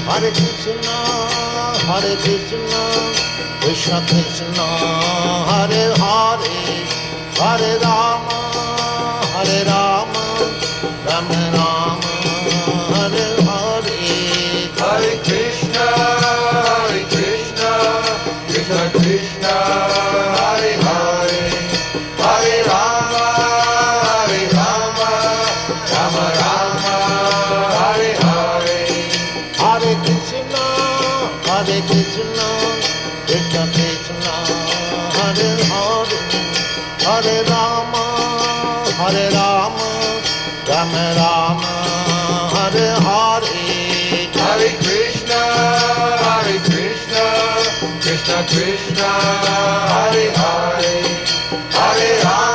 Hare Krishna, Krishna Krishna, Hare Hare, Hare Rama, Rama Rama, Hare Hare. Hare Krishna, Krishna Krishna, Hare Hare, Hare Rama, Rama Rama, Hare Hare. Hare Krishna, Krishna Krishna, Hare Hare, Hare Rama, Rama Rama, Hare Hare. Hare Krishna, Krishna Krishna, Hare Hare, Hare Rama.